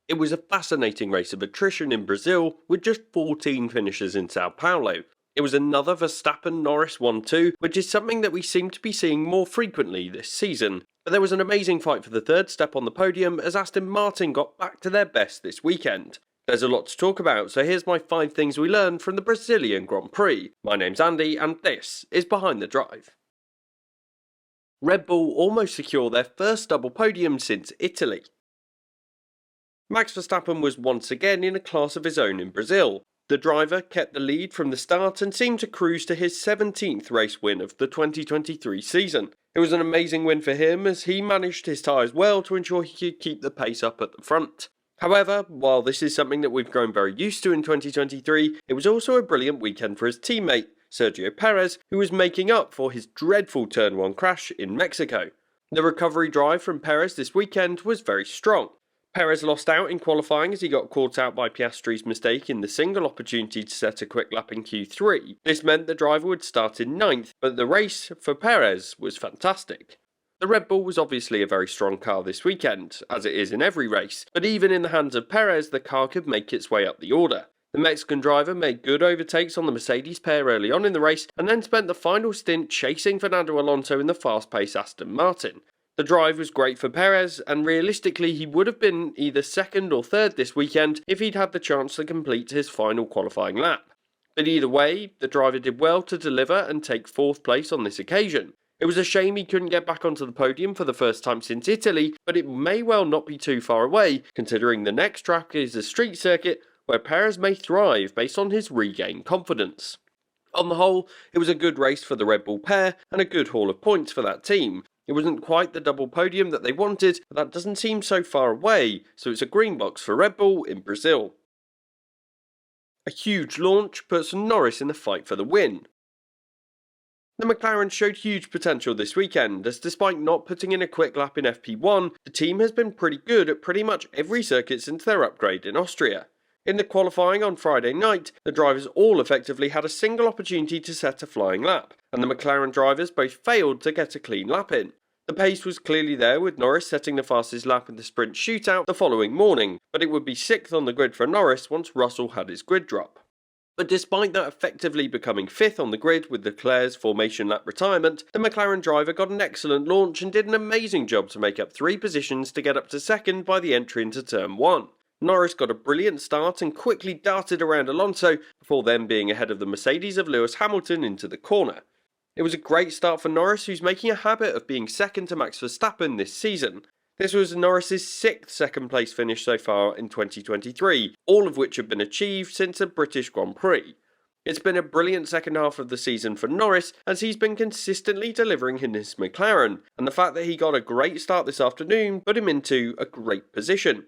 It was a fascinating race of attrition in Brazil with just 14 finishes in Sao Paulo. It was another Verstappen-Norris 1-2, which is something that we seem to be seeing more frequently this season. But there was an amazing fight for the third step on the podium as Aston Martin got back to their best this weekend. There's a lot to talk about, so here's my 5 things we learned from the Brazilian Grand Prix. My name's Andy and this is Behind the Drive. Red Bull almost secure their first double podium since Italy. Max Verstappen was once again in a class of his own in Brazil. The driver kept the lead from the start and seemed to cruise to his 17th race win of the 2023 season. It was an amazing win for him as he managed his tyres well to ensure he could keep the pace up at the front. However, while this is something that we've grown very used to in 2023, it was also a brilliant weekend for his teammate, Sergio Perez, who was making up for his dreadful Turn 1 crash in Mexico. The recovery drive from Perez this weekend was very strong. Perez lost out in qualifying as he got caught out by Piastri's mistake in the single opportunity to set a quick lap in Q3. This meant the driver would start in 9th, but the race for Perez was fantastic. The Red Bull was obviously a very strong car this weekend, as it is in every race, but even in the hands of Perez, the car could make its way up the order. The Mexican driver made good overtakes on the Mercedes pair early on in the race, and then spent the final stint chasing Fernando Alonso in the fast-paced Aston Martin. The drive was great for Perez, and realistically he would have been either second or third this weekend if he'd had the chance to complete his final qualifying lap. But either way, the driver did well to deliver and take 4th place on this occasion. It was a shame he couldn't get back onto the podium for the first time since Italy, but it may well not be too far away, considering the next track is a street circuit where Perez may thrive based on his regained confidence. On the whole, it was a good race for the Red Bull pair and a good haul of points for that team. It wasn't quite the double podium that they wanted, but that doesn't seem so far away, so it's a green box for Red Bull in Brazil. A huge launch puts Norris in the fight for the win. The McLaren showed huge potential this weekend, as despite not putting in a quick lap in FP1, the team has been pretty good at pretty much every circuit since their upgrade in Austria. In the qualifying on Friday night, the drivers all effectively had a single opportunity to set a flying lap, and the McLaren drivers both failed to get a clean lap in. The pace was clearly there, with Norris setting the fastest lap in the sprint shootout the following morning, but it would be 6th on the grid for Norris once Russell had his grid drop. But despite that effectively becoming 5th on the grid with Leclerc's formation lap retirement, the McLaren driver got an excellent launch and did an amazing job to make up 3 positions to get up to 2nd by the entry into Turn 1. Norris got a brilliant start and quickly darted around Alonso before then being ahead of the Mercedes of Lewis Hamilton into the corner. It was a great start for Norris, who's making a habit of being second to Max Verstappen this season. This was Norris's 6th second place finish so far in 2023, all of which have been achieved since the British Grand Prix. It's been a brilliant second half of the season for Norris as he's been consistently delivering in his McLaren, and the fact that he got a great start this afternoon put him into a great position.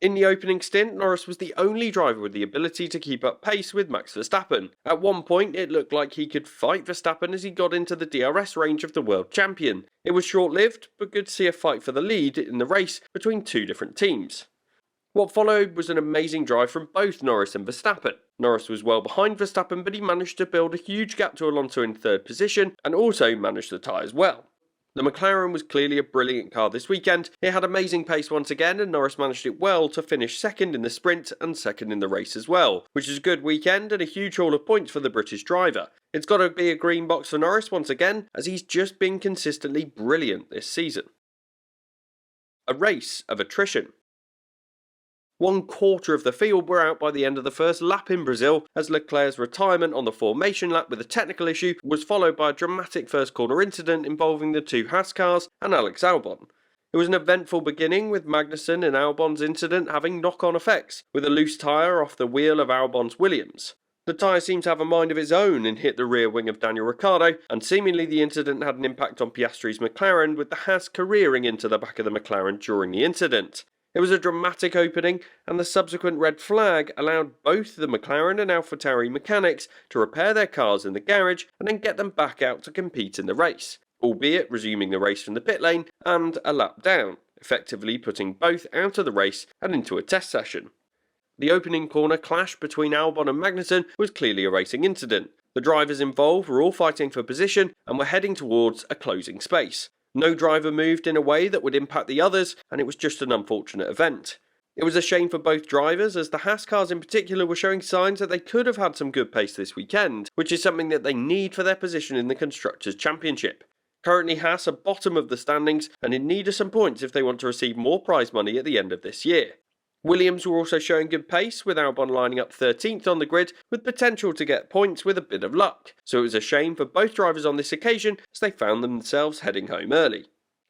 In the opening stint, Norris was the only driver with the ability to keep up pace with Max Verstappen. At one point, it looked like he could fight Verstappen as he got into the DRS range of the world champion. It was short-lived, but good to see a fight for the lead in the race between 2 different teams. What followed was an amazing drive from both Norris and Verstappen. Norris was well behind Verstappen, but he managed to build a huge gap to Alonso in 3rd position and also managed the tyres well. The McLaren was clearly a brilliant car this weekend. It had amazing pace once again, and Norris managed it well to finish 2nd in the sprint and 2nd in the race as well, which is a good weekend and a huge haul of points for the British driver. It's got to be a green box for Norris once again, as he's just been consistently brilliant this season. A race of attrition. 1/4 of the field were out by the end of the first lap in Brazil, as Leclerc's retirement on the formation lap with a technical issue was followed by a dramatic first corner incident involving the 2 Haas cars and Alex Albon. It was an eventful beginning, with Magnussen and Albon's incident having knock-on effects, with a loose tyre off the wheel of Albon's Williams. The tyre seemed to have a mind of its own and hit the rear wing of Daniel Ricciardo, and seemingly the incident had an impact on Piastri's McLaren, with the Haas careering into the back of the McLaren during the incident. It was a dramatic opening, and the subsequent red flag allowed both the McLaren and AlphaTauri mechanics to repair their cars in the garage and then get them back out to compete in the race, albeit resuming the race from the pit lane and a lap down, effectively putting both out of the race and into a test session. The opening corner clash between Albon and Magnussen was clearly a racing incident. The drivers involved were all fighting for position and were heading towards a closing space. No driver moved in a way that would impact the others, and it was just an unfortunate event. It was a shame for both drivers, as the Haas cars in particular were showing signs that they could have had some good pace this weekend, which is something that they need for their position in the Constructors' Championship. Currently Haas are bottom of the standings and in need of some points if they want to receive more prize money at the end of this year. Williams were also showing good pace, with Albon lining up 13th on the grid with potential to get points with a bit of luck, so it was a shame for both drivers on this occasion as they found themselves heading home early.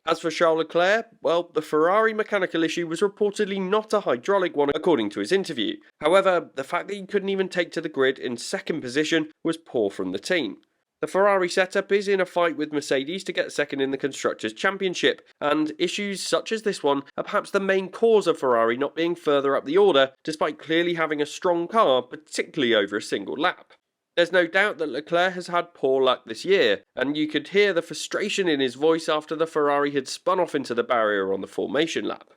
As for Charles Leclerc, well, the Ferrari mechanical issue was reportedly not a hydraulic one according to his interview. However, the fact that he couldn't even take to the grid in second position was poor from the team. The Ferrari setup is in a fight with Mercedes to get second in the Constructors' Championship, and issues such as this one are perhaps the main cause of Ferrari not being further up the order, despite clearly having a strong car, particularly over a single lap. There's no doubt that Leclerc has had poor luck this year, and you could hear the frustration in his voice after the Ferrari had spun off into the barrier on the formation lap.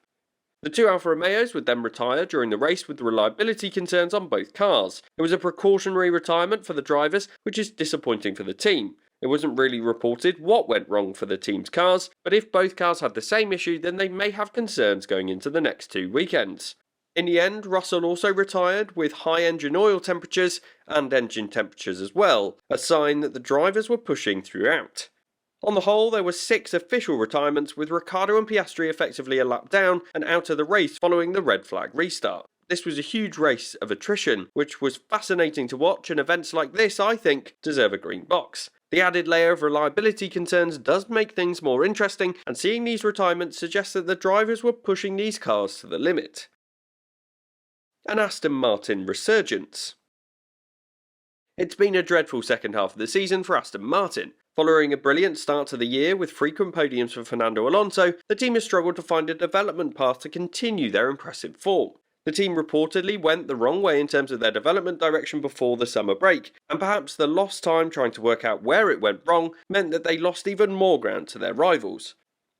The two Alfa Romeos would then retire during the race with reliability concerns on both cars. It was a precautionary retirement for the drivers, which is disappointing for the team. It wasn't really reported what went wrong for the team's cars, but if both cars had the same issue, then they may have concerns going into the next two weekends. In the end, Russell also retired with high engine oil temperatures and engine temperatures as well, a sign that the drivers were pushing throughout. On the whole, there were 6 official retirements, with Ricciardo and Piastri effectively a lap down and out of the race following the red flag restart. This was a huge race of attrition, which was fascinating to watch, and events like this, I think, deserve a green box. The added layer of reliability concerns does make things more interesting, and seeing these retirements suggests that the drivers were pushing these cars to the limit. An Aston Martin resurgence. It's been a dreadful second half of the season for Aston Martin. Following a brilliant start to the year with frequent podiums for Fernando Alonso, the team has struggled to find a development path to continue their impressive form. The team reportedly went the wrong way in terms of their development direction before the summer break, and perhaps the lost time trying to work out where it went wrong meant that they lost even more ground to their rivals.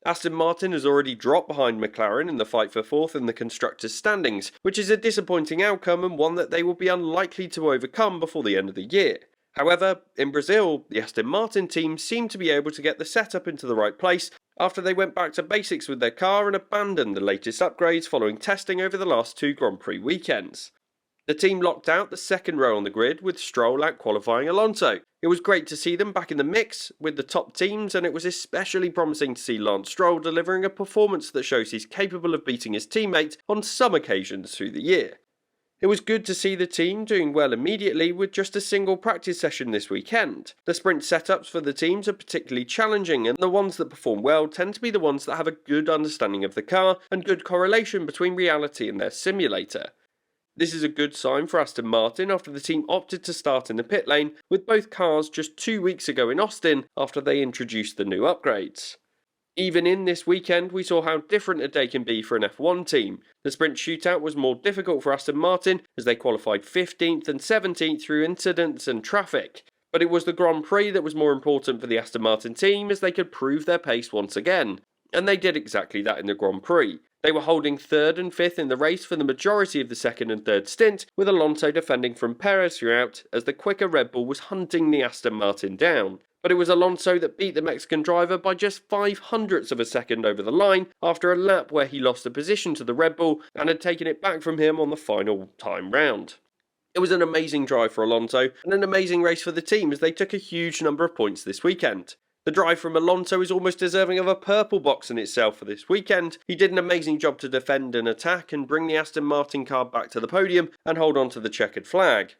Aston Martin has already dropped behind McLaren in the fight for fourth in the Constructors' standings, which is a disappointing outcome and one that they will be unlikely to overcome before the end of the year. However, in Brazil, the Aston Martin team seemed to be able to get the setup into the right place after they went back to basics with their car and abandoned the latest upgrades following testing over the last 2 Grand Prix weekends. The team locked out the second row on the grid with Stroll out-qualifying Alonso. It was great to see them back in the mix with the top teams, and it was especially promising to see Lance Stroll delivering a performance that shows he's capable of beating his teammate on some occasions through the year. It was good to see the team doing well immediately with just a single practice session this weekend. The sprint setups for the teams are particularly challenging, and the ones that perform well tend to be the ones that have a good understanding of the car and good correlation between reality and their simulator. This is a good sign for Aston Martin after the team opted to start in the pit lane with both cars just 2 weeks ago in Austin after they introduced the new upgrades. Even in this weekend, we saw how different a day can be for an F1 team. The sprint shootout was more difficult for Aston Martin as they qualified 15th and 17th through incidents and traffic. But it was the Grand Prix that was more important for the Aston Martin team as they could prove their pace once again. And they did exactly that in the Grand Prix. They were holding 3rd and 5th in the race for the majority of the 2nd and 3rd stint, with Alonso defending from Perez throughout as the quicker Red Bull was hunting the Aston Martin down. But it was Alonso that beat the Mexican driver by just 0.05 of a second over the line after a lap where he lost the position to the Red Bull and had taken it back from him on the final time round. It was an amazing drive for Alonso and an amazing race for the team as they took a huge number of points this weekend. The drive from Alonso is almost deserving of a purple box in itself for this weekend. He did an amazing job to defend and attack and bring the Aston Martin car back to the podium and hold on to the checkered flag.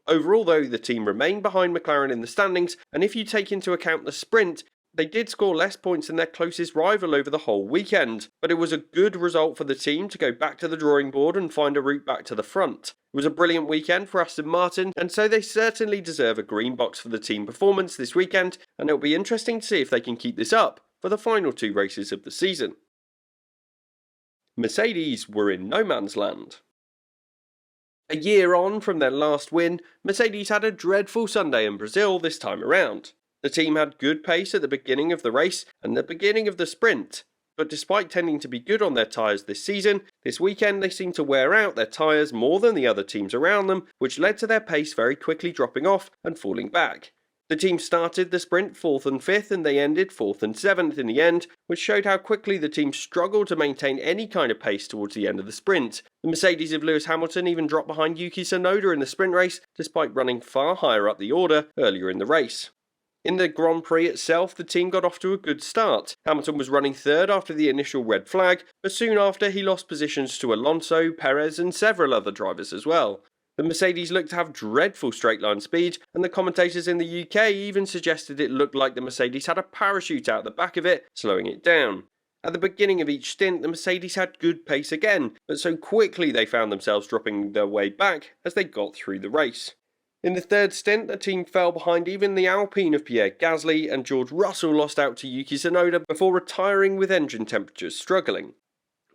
Overall though, the team remained behind McLaren in the standings, and if you take into account the sprint, they did score less points than their closest rival over the whole weekend, but it was a good result for the team to go back to the drawing board and find a route back to the front. It was a brilliant weekend for Aston Martin, and so they certainly deserve a green box for the team performance this weekend, and it'll be interesting to see if they can keep this up for the final 2 races of the season. Mercedes were in no man's land. A year on from their last win, Mercedes had a dreadful Sunday in Brazil this time around. The team had good pace at the beginning of the race and the beginning of the sprint, but despite tending to be good on their tyres this season, this weekend they seemed to wear out their tyres more than the other teams around them, which led to their pace very quickly dropping off and falling back. The team started the sprint 4th and 5th and they ended 4th and 7th in the end, which showed how quickly the team struggled to maintain any kind of pace towards the end of the sprint. The Mercedes of Lewis Hamilton even dropped behind Yuki Tsunoda in the sprint race, despite running far higher up the order earlier in the race. In the Grand Prix itself, the team got off to a good start. Hamilton was running third after the initial red flag, but soon after he lost positions to Alonso, Perez and several other drivers as well. The Mercedes looked to have dreadful straight line speed, and the commentators in the UK even suggested it looked like the Mercedes had a parachute out the back of it, slowing it down. At the beginning of each stint, the Mercedes had good pace again, but so quickly they found themselves dropping their way back as they got through the race. In the third stint, the team fell behind even the Alpine of Pierre Gasly, and George Russell lost out to Yuki Tsunoda before retiring with engine temperatures struggling.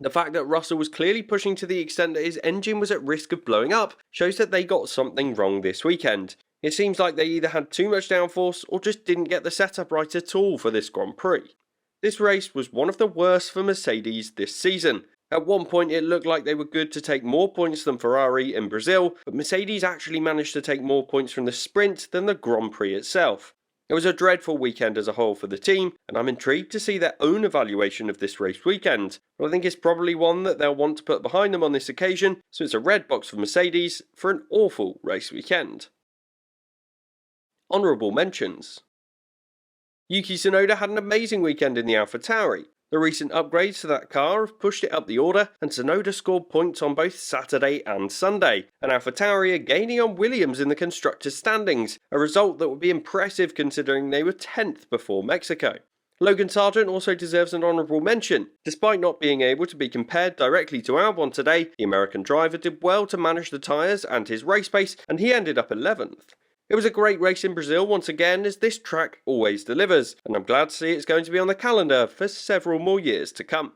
The fact that Russell was clearly pushing to the extent that his engine was at risk of blowing up shows that they got something wrong this weekend. It seems like they either had too much downforce or just didn't get the setup right at all for this Grand Prix. This race was one of the worst for Mercedes this season. At one point it looked like they were good to take more points than Ferrari in Brazil, but Mercedes actually managed to take more points from the sprint than the Grand Prix itself. It was a dreadful weekend as a whole for the team, and I'm intrigued to see their own evaluation of this race weekend. But I think it's probably one that they'll want to put behind them on this occasion, so it's a red box for Mercedes for an awful race weekend. Honourable mentions. Yuki Tsunoda had an amazing weekend in the AlphaTauri. The recent upgrades to that car have pushed it up the order, and Tsunoda scored points on both Saturday and Sunday, and AlphaTauri are gaining on Williams in the constructors' standings, a result that would be impressive considering they were 10th before Mexico. Logan Sargent also deserves an honourable mention. Despite not being able to be compared directly to Albon today, the American driver did well to manage the tyres and his race pace, and he ended up 11th. It was a great race in Brazil once again, as this track always delivers, and I'm glad to see it's going to be on the calendar for several more years to come.